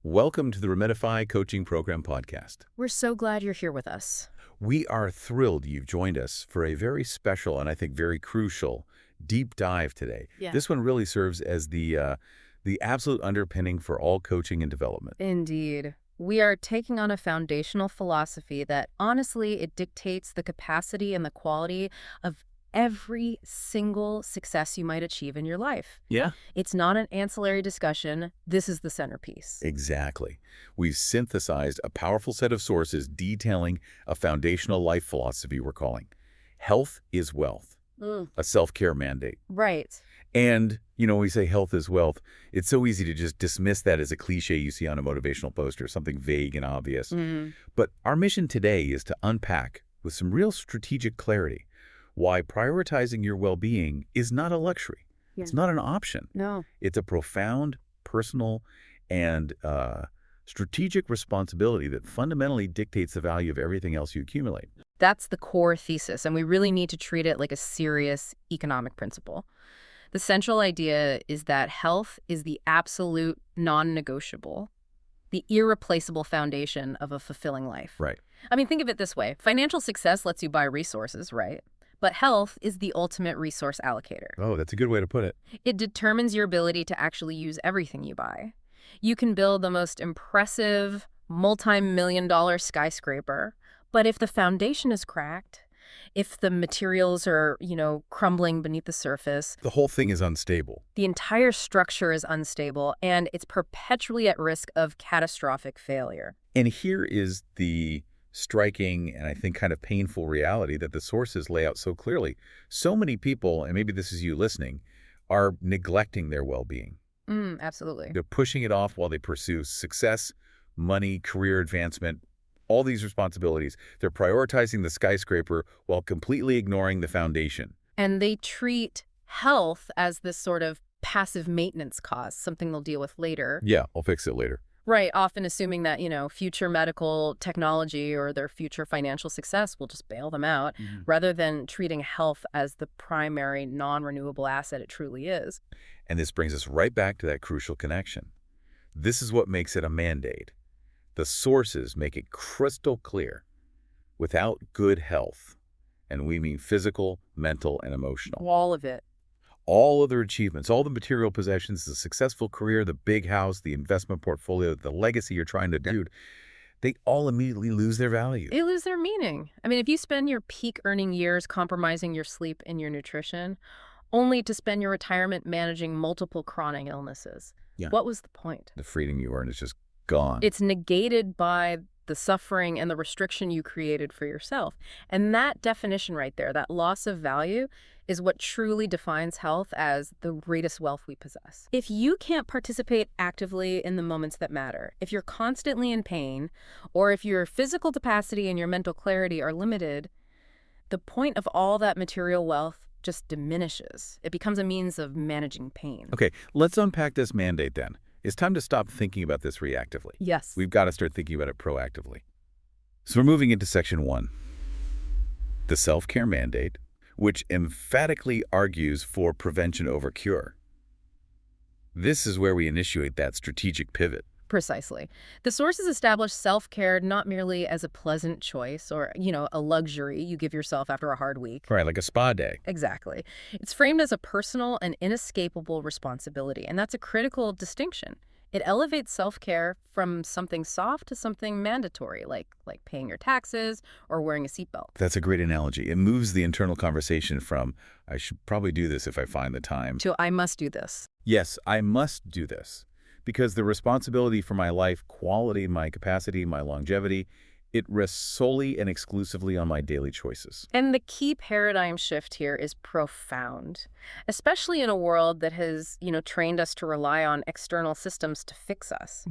Welcome to the Remedify Coaching Program podcast. We're so glad you're here with us. We are thrilled you've joined us for a very special and I think very crucial deep dive today. Yeah. This one really serves as the absolute underpinning for all coaching and development. Indeed. We are taking on a foundational philosophy that, honestly, it dictates the capacity and the quality of every single success you might achieve in your life. Yeah. It's not an ancillary discussion. This is the centerpiece. Exactly. We've synthesized a powerful set of sources detailing a foundational life philosophy we're calling Health is Wealth, a self-care mandate. Right. And, when we say health is wealth, it's so easy to just dismiss that as a cliche you see on a motivational poster, something vague and obvious. But our mission today is to unpack, with some real strategic clarity, why prioritizing your well-being is not a luxury. Yeah. It's not an option. No. It's a profound, personal, and strategic responsibility that fundamentally dictates the value of everything else you accumulate. That's the core thesis, and we really need to treat it like a serious economic principle. The central idea is that health is the absolute non-negotiable, the irreplaceable foundation of a fulfilling life. Right. I mean, think of it this way. Financial success lets you buy resources, right? But health is the ultimate resource allocator. Oh, that's a good way to put it. It determines your ability to actually use everything you buy. You can build the most impressive, multi-million-dollar skyscraper, but if the foundation is cracked, if the materials are, crumbling beneath the surface, The whole thing is unstable. the entire structure is unstable and it's perpetually at risk of catastrophic failure. And here is the striking and I think kind of painful reality that the sources lay out so clearly. So many people, and maybe this is you listening, are neglecting their well-being. Absolutely. They're pushing it off while they pursue success, money, career advancement, all these responsibilities. They're prioritizing the skyscraper while completely ignoring the foundation. And they treat health as this sort of passive maintenance cost, something they'll deal with later. Yeah, I'll fix it later. Right, often assuming that, future medical technology or their future financial success will just bail them out, rather than treating health as the primary non-renewable asset it truly is. And this brings us right back to that crucial connection. This is what makes it a mandate. The sources make it crystal clear. Without good health, and we mean physical, mental, and emotional, All of it. all other achievements, all the material possessions, the successful career, the big house, the investment portfolio, the legacy you're trying to do, they all immediately lose their value. They lose their meaning. I mean, if you spend your peak earning years compromising your sleep and your nutrition, only to spend your retirement managing multiple chronic illnesses, what was the point? The freedom you earn is just gone. It's negated by the suffering and the restriction you created for yourself. And that definition right there, that loss of value, is what truly defines health as the greatest wealth we possess. If you can't participate actively in the moments that matter, if you're constantly in pain, or if your physical capacity and your mental clarity are limited, the point of all that material wealth just diminishes. It becomes a means of managing pain. Okay, let's unpack this mandate then. It's time to stop thinking about this reactively. Yes. We've got to start thinking about it proactively. So we're moving into section 1, the self-care mandate, which emphatically argues for prevention over cure. This is where we initiate that strategic pivot. Precisely. The sources establish self-care not merely as a pleasant choice or, a luxury you give yourself after a hard week. Right, like a spa day. Exactly. It's framed as a personal and inescapable responsibility, and that's a critical distinction. It elevates self-care from something soft to something mandatory, like paying your taxes or wearing a seatbelt. That's a great analogy. It moves the internal conversation from, I should probably do this if I find the time, To I must do this. yes, I must do this. Because the responsibility for my life quality, my capacity, my longevity, it rests solely and exclusively on my daily choices. And the key paradigm shift here is profound, especially in a world that has, trained us to rely on external systems to fix us.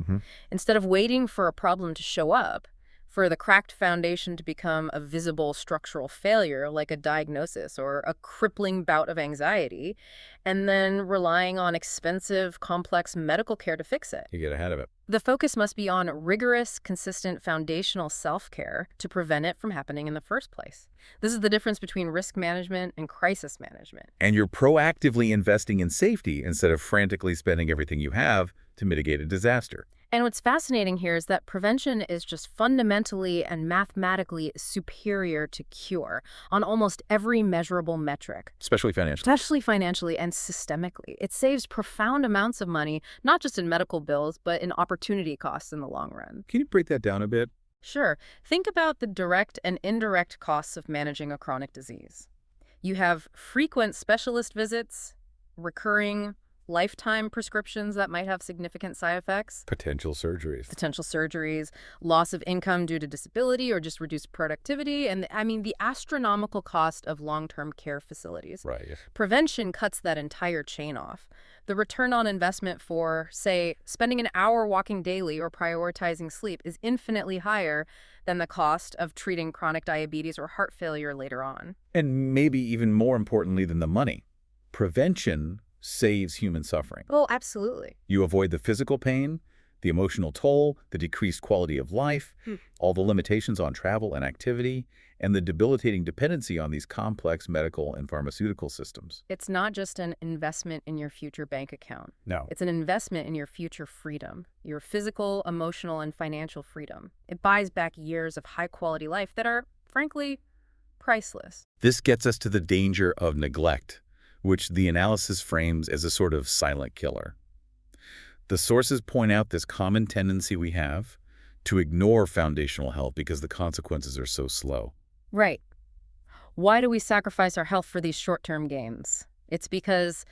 Instead of waiting for a problem to show up, for the cracked foundation to become a visible structural failure like a diagnosis or a crippling bout of anxiety, and then relying on expensive, complex medical care to fix it. You get ahead of it. The focus must be on rigorous, consistent foundational self-care to prevent it from happening in the first place. This is the difference between risk management and crisis management. And you're proactively investing in safety instead of frantically spending everything you have to mitigate a disaster. And what's fascinating here is that prevention is just fundamentally and mathematically superior to cure on almost every measurable metric, Especially financially. especially financially and systemically. It saves profound amounts of money, not just in medical bills, but in opportunity costs in the long run. Can you break that down a bit? Sure, think about the direct and indirect costs of managing a chronic disease. You have frequent specialist visits, recurring lifetime prescriptions that might have significant side effects, Potential surgeries. potential surgeries, loss of income due to disability or just reduced productivity, and I mean the astronomical cost of long-term care facilities. Right. Prevention cuts that entire chain off. The return on investment for, say, spending an hour walking daily or prioritizing sleep is infinitely higher than the cost of treating chronic diabetes or heart failure later on. And maybe even more importantly than the money, prevention saves human suffering. Oh, absolutely. You avoid the physical pain, the emotional toll, the decreased quality of life, all the limitations on travel and activity, and the debilitating dependency on these complex medical and pharmaceutical systems. It's not just an investment in your future bank account. No. It's an investment in your future freedom, your physical, emotional, and financial freedom. It buys back years of high-quality life that are, frankly, priceless. This gets us to the danger of neglect, which the analysis frames as a sort of silent killer. The sources point out this common tendency we have to ignore foundational health because the consequences are so slow. Right. Why do we sacrifice our health for these short-term gains? It's because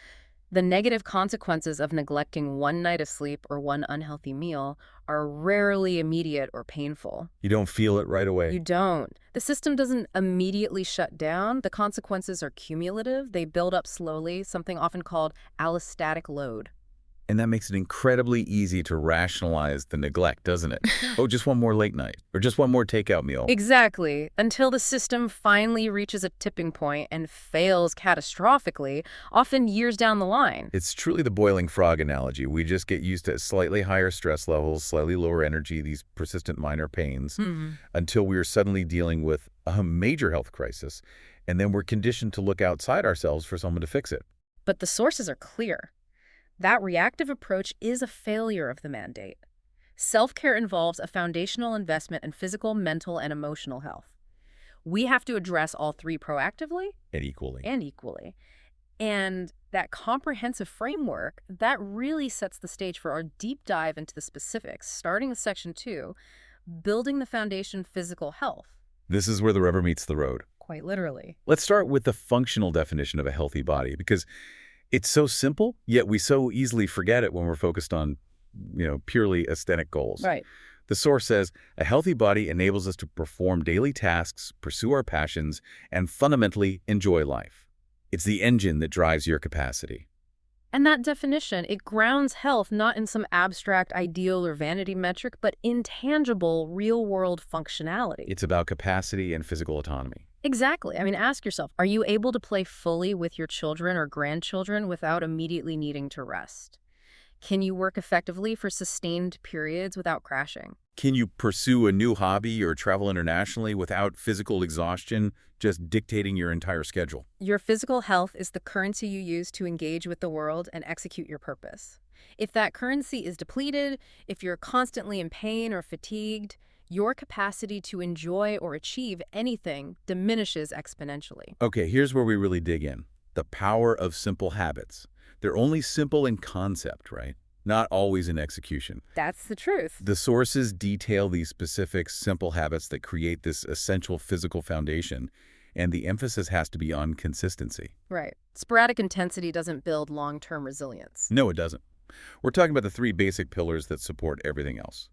the negative consequences of neglecting one night of sleep or one unhealthy meal are rarely immediate or painful. You don't feel it right away. You don't. The system doesn't immediately shut down. The consequences are cumulative. They build up slowly, something often called allostatic load. And that makes it incredibly easy to rationalize the neglect, doesn't it? Oh, just one more late night, or just one more takeout meal. Exactly. Until the system finally reaches a tipping point and fails catastrophically, often years down the line. It's truly the boiling frog analogy. We just get used to slightly higher stress levels, slightly lower energy, these persistent minor pains, until we are suddenly dealing with a major health crisis, and then we're conditioned to look outside ourselves for someone to fix it. But the sources are clear. That reactive approach is a failure of the mandate. Self-care involves a foundational investment in physical, mental, and emotional health. We have to address all three proactively And equally. and equally. And that comprehensive framework, that really sets the stage for our deep dive into the specifics, starting with Section 2, building the foundation physical health. This is where the rubber meets the road. Quite literally. Let's start with the functional definition of a healthy body, because it's so simple, yet we so easily forget it when we're focused on, purely aesthetic goals. Right. The source says, a healthy body enables us to perform daily tasks, pursue our passions, and fundamentally enjoy life. It's the engine that drives your capacity. And that definition, it grounds health not in some abstract ideal or vanity metric, but in tangible, real-world functionality. It's about capacity and physical autonomy. Exactly. I mean, ask yourself, are you able to play fully with your children or grandchildren without immediately needing to rest? Can you work effectively for sustained periods without crashing? Can you pursue a new hobby or travel internationally without physical exhaustion just dictating your entire schedule? Your physical health is the currency you use to engage with the world and execute your purpose. If that currency is depleted, if you're constantly in pain or fatigued, your capacity to enjoy or achieve anything diminishes exponentially. Okay, here's where we really dig in. The power of simple habits. They're only simple in concept, right? Not always in execution. That's the truth. The sources detail these specific, simple habits that create this essential physical foundation, and the emphasis has to be on consistency. Right. Sporadic intensity doesn't build long-term resilience. No, it doesn't. We're talking about the three basic pillars that support everything else.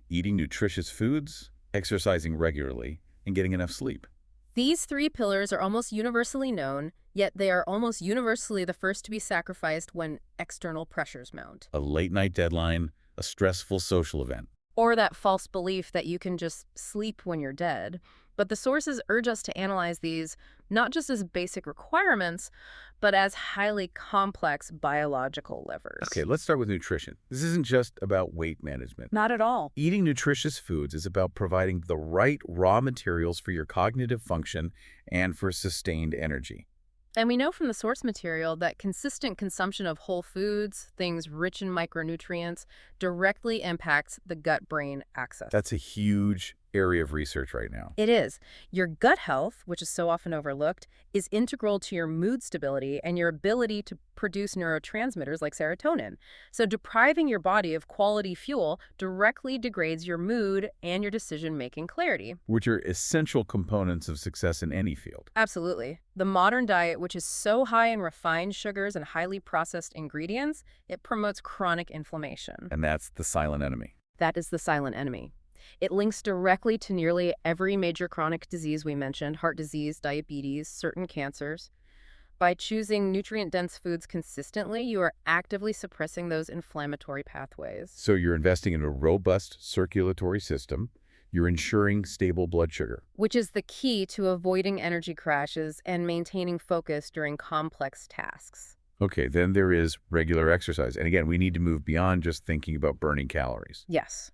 Eating nutritious foods, exercising regularly, and getting enough sleep. These three pillars are almost universally known, yet they are almost universally the first to be sacrificed when external pressures mount. A late-night deadline, a stressful social event. Or that false belief that you can just sleep when you're dead. But the sources urge us to analyze these not just as basic requirements, but as highly complex biological levers. Okay, let's start with nutrition. This isn't just about weight management. Not at all. Eating nutritious foods is about providing the right raw materials for your cognitive function and for sustained energy. And we know from the source material that consistent consumption of whole foods, things rich in micronutrients, directly impacts the gut-brain axis. That's a huge area of research right now. It is. Your gut health, which is so often overlooked, is integral to your mood stability and your ability to produce neurotransmitters like serotonin. So depriving your body of quality fuel directly degrades your mood and your decision-making clarity. Which are essential components of success in any field. Absolutely. The modern diet, which is so high in refined sugars and highly processed ingredients, it promotes chronic inflammation. And that's the silent enemy. That is the silent enemy. It links directly to nearly every major chronic disease we mentioned: heart disease, diabetes, certain cancers. By choosing nutrient-dense foods consistently, you are actively suppressing those inflammatory pathways. So you're investing in a robust circulatory system. You're ensuring stable blood sugar. Which is the key to avoiding energy crashes and maintaining focus during complex tasks. Okay, then there is regular exercise. And again, we need to move beyond just thinking about burning calories. Yes.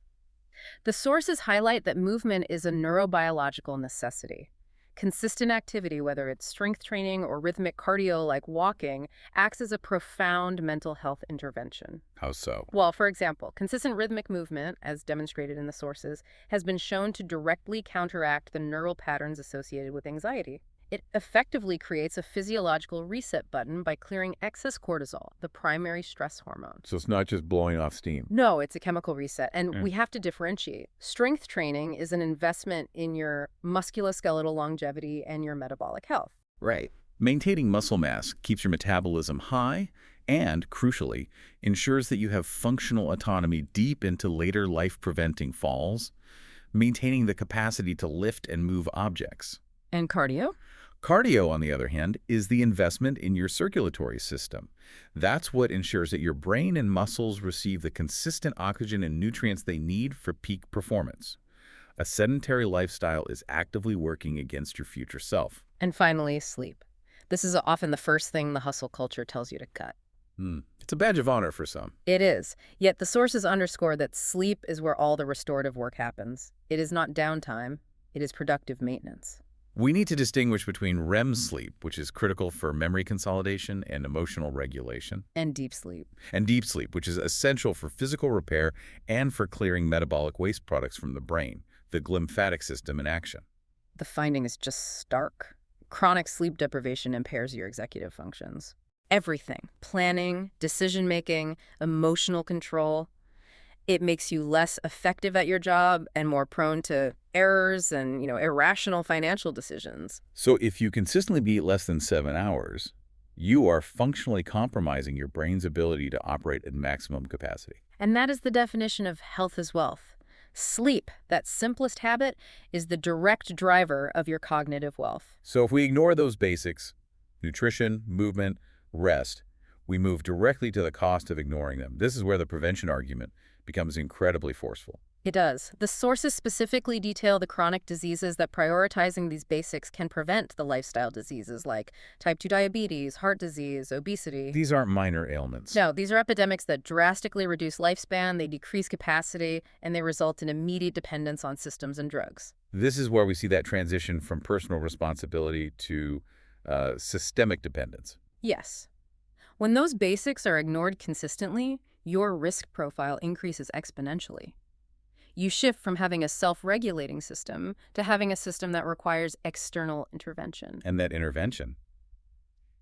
The sources highlight that movement is a neurobiological necessity. Consistent activity, whether it's strength training or rhythmic cardio like walking, acts as a profound mental health intervention. How so? Well, for example, consistent rhythmic movement, as demonstrated in the sources, has been shown to directly counteract the neural patterns associated with anxiety. It effectively creates a physiological reset button by clearing excess cortisol, the primary stress hormone. So it's not just blowing off steam. No, it's a chemical reset, and we have to differentiate. Strength training is an investment in your musculoskeletal longevity and your metabolic health. Right. Maintaining muscle mass keeps your metabolism high and, crucially, ensures that you have functional autonomy deep into later life-preventing falls, maintaining the capacity to lift and move objects. And cardio? Cardio, on the other hand, is the investment in your circulatory system. That's what ensures that your brain and muscles receive the consistent oxygen and nutrients they need for peak performance. A sedentary lifestyle is actively working against your future self. And finally, sleep. This is often the first thing the hustle culture tells you to cut. It's a badge of honor for some. It is. Yet the sources underscore that sleep is where all the restorative work happens. It is not downtime. It is productive maintenance. We need to distinguish between REM sleep, which is critical for memory consolidation and emotional regulation, And deep sleep. and deep sleep, which is essential for physical repair and for clearing metabolic waste products from the brain, the glymphatic system in action. The finding is just stark. Chronic sleep deprivation impairs your executive functions. Everything. Planning, decision-making, emotional control. It makes you less effective at your job and more prone to errors and, irrational financial decisions. So if you consistently eat less than 7 hours, you are functionally compromising your brain's ability to operate at maximum capacity. And that is the definition of health is wealth. Sleep, that simplest habit, is the direct driver of your cognitive wealth. So if we ignore those basics, nutrition, movement, rest, we move directly to the cost of ignoring them. This is where the prevention argument becomes incredibly forceful. It does. The sources specifically detail the chronic diseases that prioritizing these basics can prevent the lifestyle diseases like type 2 diabetes, heart disease, obesity. These aren't minor ailments. No, these are epidemics that drastically reduce lifespan, they decrease capacity, and they result in immediate dependence on systems and drugs. This is where we see that transition from personal responsibility to systemic dependence. Yes. When those basics are ignored consistently, your risk profile increases exponentially. You shift from having a self-regulating system to having a system that requires external intervention. And that intervention,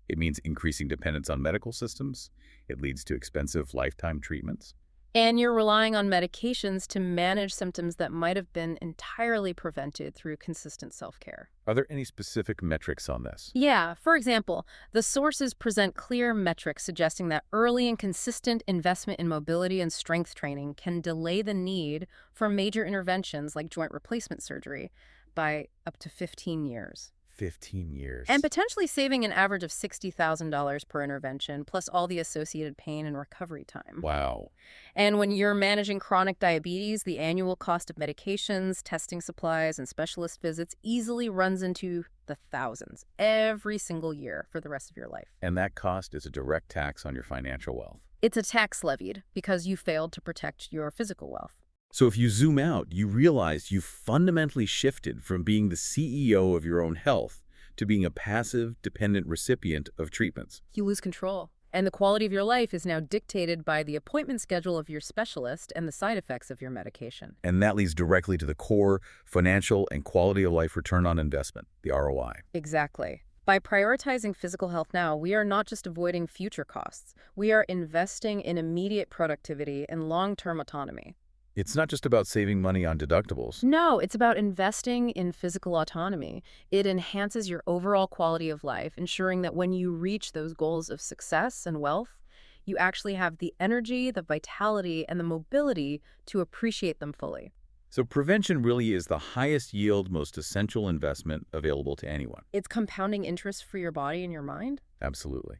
it means increasing dependence on medical systems. It leads to expensive lifetime treatments. And you're relying on medications to manage symptoms that might have been entirely prevented through consistent self-care. Are there any specific metrics on this? Yeah, for example, the sources present clear metrics suggesting that early and consistent investment in mobility and strength training can delay the need for major interventions like joint replacement surgery by up to 15 years. 15 years. And potentially saving an average of $60,000 per intervention, plus all the associated pain and recovery time. Wow. And when you're managing chronic diabetes, the annual cost of medications, testing supplies, and specialist visits easily runs into the thousands every single year for the rest of your life. And that cost is a direct tax on your financial wealth. It's a tax levied because you failed to protect your physical wealth. So if you zoom out, you realize you've fundamentally shifted from being the CEO of your own health to being a passive, dependent recipient of treatments. You lose control. And the quality of your life is now dictated by the appointment schedule of your specialist and the side effects of your medication. And that leads directly to the core financial and quality of life return on investment, the ROI. Exactly. By prioritizing physical health now, we are not just avoiding future costs. We are investing in immediate productivity and long-term autonomy. It's not just about saving money on deductibles. No, it's about investing in physical autonomy. It enhances your overall quality of life, ensuring that when you reach those goals of success and wealth, you actually have the energy, the vitality, and the mobility to appreciate them fully. So prevention really is the highest yield, most essential investment available to anyone. It's compounding interest for your body and your mind. Absolutely.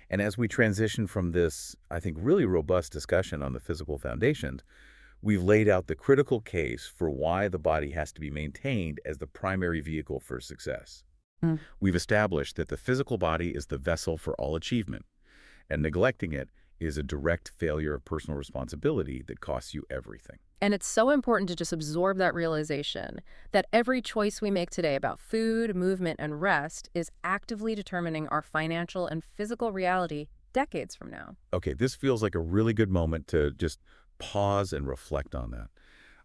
And as we transition from this, I think, really robust discussion on the physical foundations, we've laid out the critical case for why the body has to be maintained as the primary vehicle for success. We've established that the physical body is the vessel for all achievement, and neglecting it is a direct failure of personal responsibility that costs you everything. And it's so important to just absorb that realization that every choice we make today about food, movement, and rest is actively determining our financial and physical reality decades from now. Okay, this feels like a really good moment to just pause and reflect on that.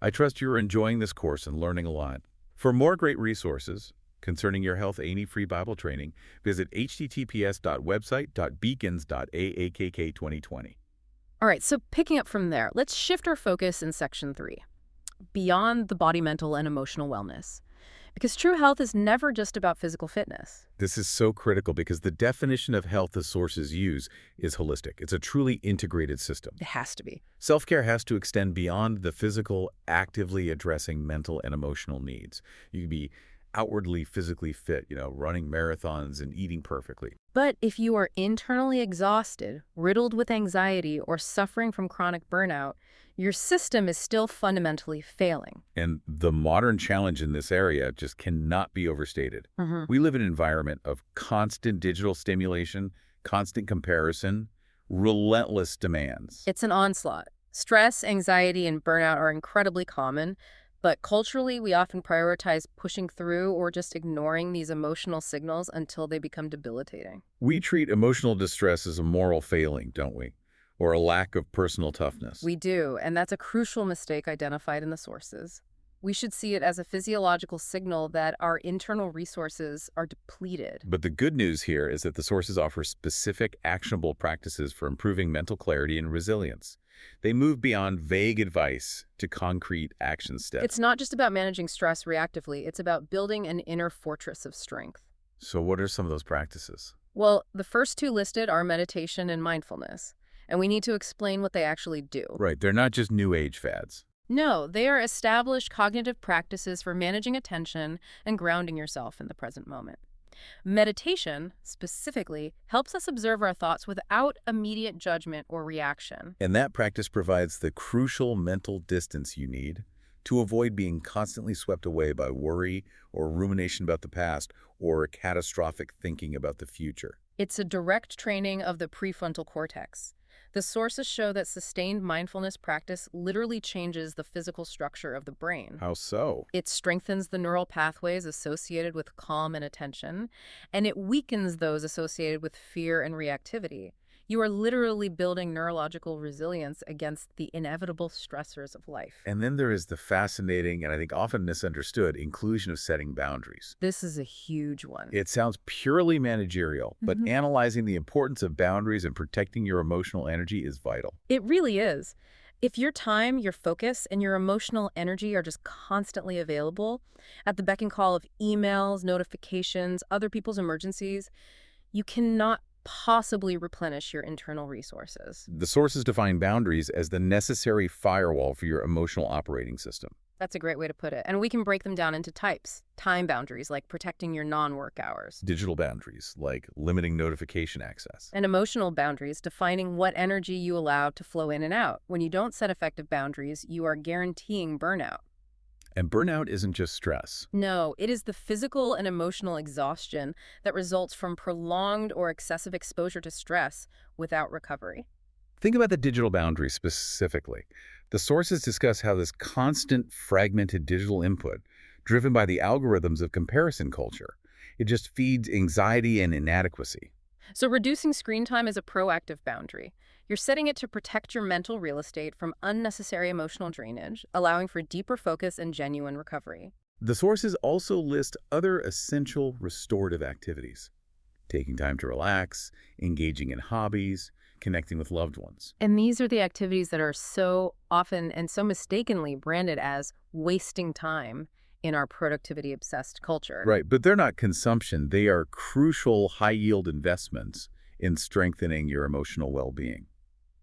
I trust you're enjoying this course and learning a lot. For more great resources concerning your health A&E-free Bible training, visit https://website.beacons.aakk2020. All right, so picking up from there, let's shift our focus in Section 3, beyond the body, mental, and emotional wellness. Because true health is never just about physical fitness. This is so critical because the definition of health the sources use is holistic. It's a truly integrated system. It has to be. Self-care has to extend beyond the physical, actively addressing mental and emotional needs. You can be outwardly physically fit, running marathons and eating perfectly. But if you are internally exhausted, riddled with anxiety, or suffering from chronic burnout, your system is still fundamentally failing. And the modern challenge in this area just cannot be overstated. We live in an environment of constant digital stimulation, constant comparison, relentless demands. It's an onslaught. Stress, anxiety, and burnout are incredibly common, but culturally, we often prioritize pushing through or just ignoring these emotional signals until they become debilitating. We treat emotional distress as a moral failing, don't we? Or a lack of personal toughness. We do, and that's a crucial mistake identified in the sources. We should see it as a physiological signal that our internal resources are depleted. But the good news here is that the sources offer specific, actionable practices for improving mental clarity and resilience. They move beyond vague advice to concrete action steps. It's not just about managing stress reactively, it's about building an inner fortress of strength. So what are some of those practices? Well, the first two listed are meditation and mindfulness, and we need to explain what they actually do. Right, they're not just new age fads. No, they are established cognitive practices for managing attention and grounding yourself in the present moment. Meditation, specifically, helps us observe our thoughts without immediate judgment or reaction. And that practice provides the crucial mental distance you need to avoid being constantly swept away by worry or rumination about the past or catastrophic thinking about the future. It's a direct training of the prefrontal cortex. The sources show that sustained mindfulness practice literally changes the physical structure of the brain. How so? It strengthens the neural pathways associated with calm and attention, and it weakens those associated with fear and reactivity. You are literally building neurological resilience against the inevitable stressors of life. And then there is the fascinating and I think often misunderstood inclusion of setting boundaries. This is a huge one. It sounds purely managerial, but analyzing the importance of boundaries and protecting your emotional energy is vital. It really is. If your time, your focus, and your emotional energy are just constantly available, at the beck and call of emails, notifications, other people's emergencies, you cannot possibly replenish your internal resources. The sources define boundaries as the necessary firewall for your emotional operating system. That's a great way to put it. And we can break them down into types. Time boundaries, like protecting your non-work hours. Digital boundaries, like limiting notification access. And emotional boundaries, defining what energy you allow to flow in and out. When you don't set effective boundaries, you are guaranteeing burnout. And burnout isn't just stress. No, it is the physical and emotional exhaustion that results from prolonged or excessive exposure to stress without recovery. Think about the digital boundaries specifically. The sources discuss how this constant fragmented digital input, driven by the algorithms of comparison culture, It just feeds anxiety and inadequacy. So reducing screen time is a proactive boundary. You're setting it to protect your mental real estate from unnecessary emotional drainage, allowing for deeper focus and genuine recovery. The sources also list other essential restorative activities: taking time to relax, engaging in hobbies, connecting with loved ones. And these are the activities that are so often and so mistakenly branded as wasting time in our productivity-obsessed culture. Right, but they're not consumption. They are crucial high-yield investments in strengthening your emotional well-being.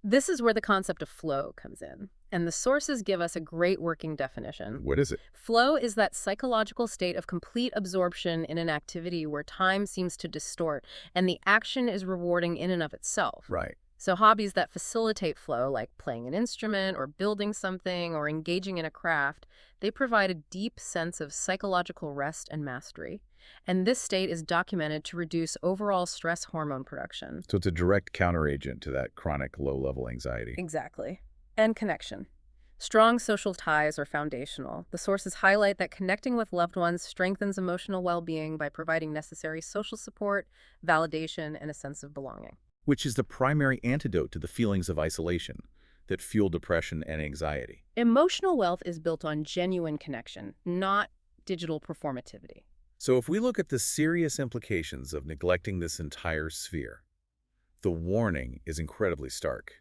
This is where the concept of flow comes in, and the sources give us a great working definition. What is it? Flow is that psychological state of complete absorption in an activity where time seems to distort and the action is rewarding in and of itself. Right. So hobbies that facilitate flow, like playing an instrument or building something or engaging in a craft, they provide a deep sense of psychological rest and mastery. And this state is documented to reduce overall stress hormone production. So it's a direct counteragent to that chronic low-level anxiety. Exactly. And connection. Strong social ties are foundational. The sources highlight that connecting with loved ones strengthens emotional well-being by providing necessary social support, validation, and a sense of belonging. Which is the primary antidote to the feelings of isolation that fuel depression and anxiety. Emotional wealth is built on genuine connection, not digital performativity. So if we look at the serious implications of neglecting this entire sphere, the warning is incredibly stark.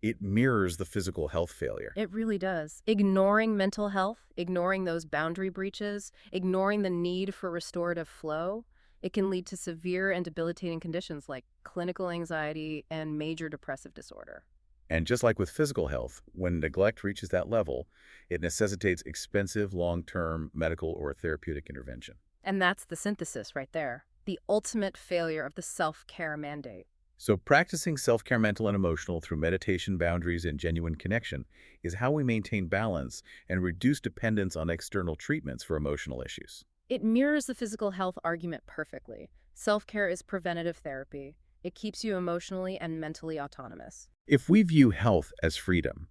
It mirrors the physical health failure. It really does. Ignoring mental health, ignoring those boundary breaches, ignoring the need for restorative flow, it can lead to severe and debilitating conditions like clinical anxiety and major depressive disorder. And just like with physical health, when neglect reaches that level, it necessitates expensive long-term medical or therapeutic intervention. And that's the synthesis right there, the ultimate failure of the self-care mandate. So practicing self-care, mental and emotional, through meditation, boundaries, and genuine connection is how we maintain balance and reduce dependence on external treatments for emotional issues. It mirrors the physical health argument perfectly. Self-care is preventative therapy. It keeps you emotionally and mentally autonomous. If we view health as freedom,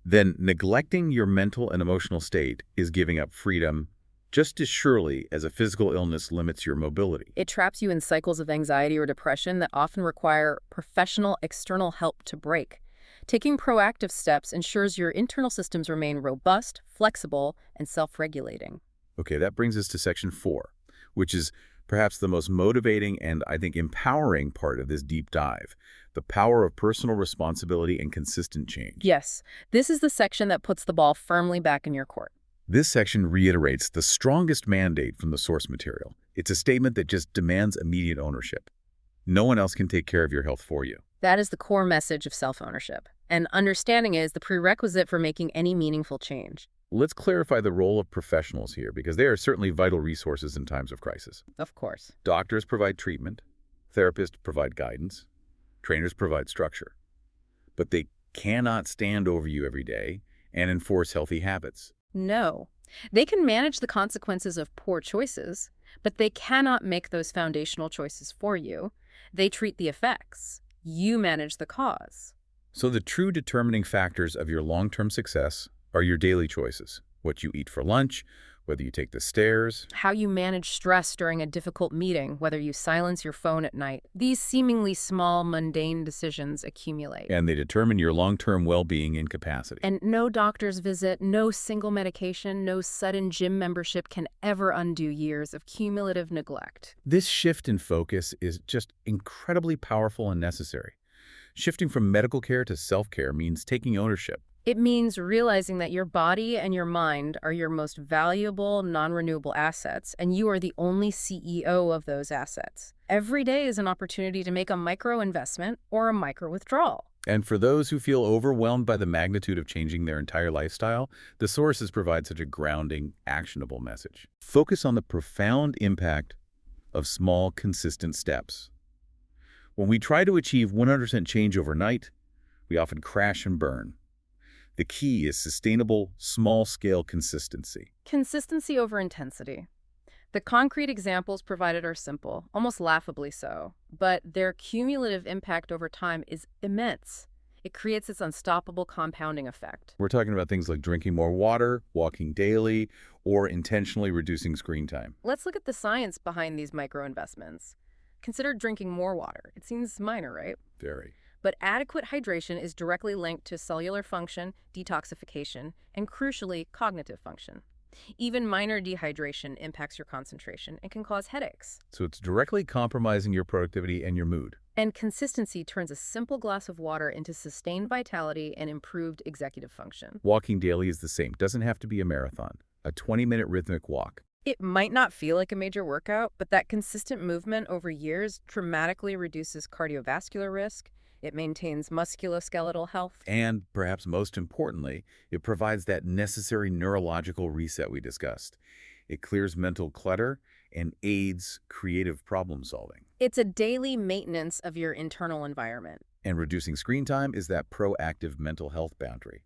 then neglecting your mental and emotional state is giving up freedom just as surely as a physical illness limits your mobility. It traps you in cycles of anxiety or depression that often require professional external help to break. Taking proactive steps ensures your internal systems remain robust, flexible, and self-regulating. Okay, that brings us to section 4, which is perhaps the most motivating and, I think, empowering part of this deep dive: the power of personal responsibility and consistent change. Yes, this is the section that puts the ball firmly back in your court. This section reiterates the strongest mandate from the source material. It's a statement that just demands immediate ownership. No one else can take care of your health for you. That is the core message of self-ownership. And understanding is the prerequisite for making any meaningful change. Let's clarify the role of professionals here, because they are certainly vital resources in times of crisis. Of course. Doctors provide treatment, therapists provide guidance, trainers provide structure. But they cannot stand over you every day and enforce healthy habits. No. They can manage the consequences of poor choices, but they cannot make those foundational choices for you. They treat the effects. You manage the cause. So the true determining factors of your long-term success are your daily choices: what you eat for lunch, whether you take the stairs, How you manage stress during a difficult meeting, whether you silence your phone at night. These seemingly small, mundane decisions accumulate. and they determine your long-term well-being and capacity. And no doctor's visit, no single medication, no sudden gym membership can ever undo years of cumulative neglect. This shift in focus is just incredibly powerful and necessary. Shifting from medical care to self-care means taking ownership. It means realizing that your body and your mind are your most valuable, non-renewable assets, and you are the only CEO of those assets. Every day is an opportunity to make a micro-investment or a micro-withdrawal. And for those who feel overwhelmed by the magnitude of changing their entire lifestyle, the sources provide such a grounding, actionable message. Focus on the profound impact of small, consistent steps. When we try to achieve 100% change overnight, we often crash and burn. The key is sustainable, small-scale consistency. Consistency over intensity. The concrete examples provided are simple, almost laughably so, but their cumulative impact over time is immense. It creates this unstoppable compounding effect. We're talking about things like drinking more water, walking daily, or intentionally reducing screen time. Let's look at the science behind these micro investments. Consider drinking more water. It seems minor, right? Very. But adequate hydration is directly linked to cellular function, detoxification, and crucially, cognitive function. Even minor dehydration impacts your concentration and can cause headaches. So it's directly compromising your productivity and your mood. And consistency turns a simple glass of water into sustained vitality and improved executive function. Walking daily is the same. Doesn't have to be a marathon. A 20-minute rhythmic walk. It might not feel like a major workout, but that consistent movement over years dramatically reduces cardiovascular risk. It maintains musculoskeletal health. And, perhaps most importantly, it provides that necessary neurological reset we discussed. It clears mental clutter and aids creative problem solving. It's a daily maintenance of your internal environment. And reducing screen time is that proactive mental health boundary.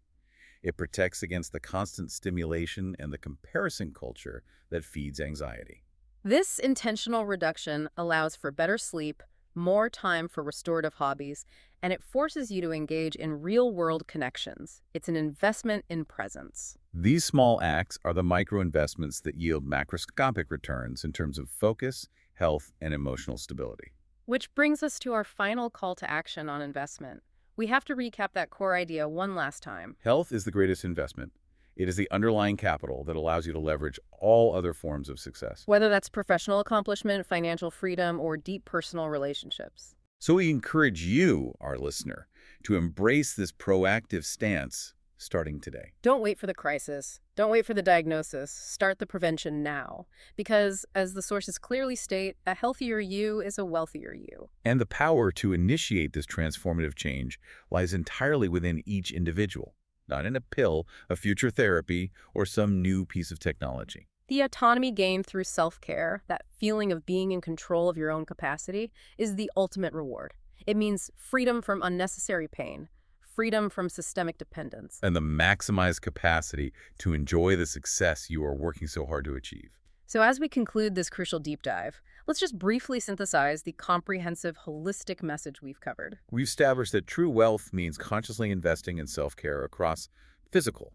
It protects against the constant stimulation and the comparison culture that feeds anxiety. This intentional reduction allows for better sleep, more time for restorative hobbies, and it forces you to engage in real-world connections. It's an investment in presence. These small acts are the micro-investments that yield macroscopic returns in terms of focus, health, and emotional stability. Which brings us to our final call to action on investment. We have to recap that core idea one last time. Health is the greatest investment. It is the underlying capital that allows you to leverage all other forms of success. Whether that's professional accomplishment, financial freedom, or deep personal relationships. So we encourage you, our listener, to embrace this proactive stance starting today. Don't wait for the crisis. Don't wait for the diagnosis. Start the prevention now. Because, as the sources clearly state, a healthier you is a wealthier you. And the power to initiate this transformative change lies entirely within each individual, not in a pill, a future therapy, or some new piece of technology. The autonomy gained through self-care, that feeling of being in control of your own capacity, is the ultimate reward. It means freedom from unnecessary pain, freedom from systemic dependence, And the maximized capacity to enjoy the success you are working so hard to achieve. So as we conclude this crucial deep dive, let's just briefly synthesize the comprehensive, holistic message we've covered. We've established that true wealth means consciously investing in self-care across physical,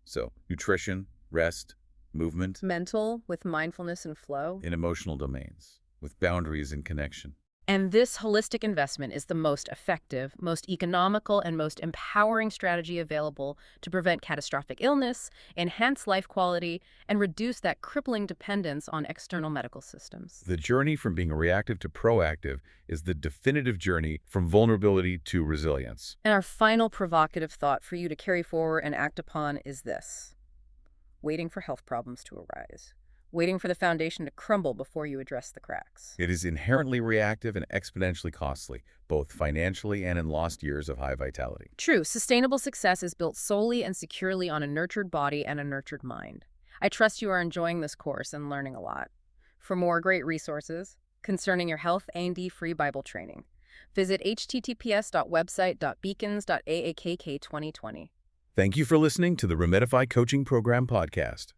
so nutrition, rest, movement, Mental, with mindfulness and flow. in emotional domains, with boundaries and connection. And this holistic investment is the most effective, most economical, and most empowering strategy available to prevent catastrophic illness, enhance life quality, and reduce that crippling dependence on external medical systems. The journey from being reactive to proactive is the definitive journey from vulnerability to resilience. And our final provocative thought for you to carry forward and act upon is this: waiting for health problems to arise. Waiting for the foundation to crumble before you address the cracks. It is inherently reactive and exponentially costly, both financially and in lost years of high vitality. True, sustainable success is built solely and securely on a nurtured body and a nurtured mind. I trust you are enjoying this course and learning a lot. For more great resources concerning your health A&D free Bible training, visit https://website.beacons.aakk2020. Thank you for listening to the Remedify Coaching Program podcast.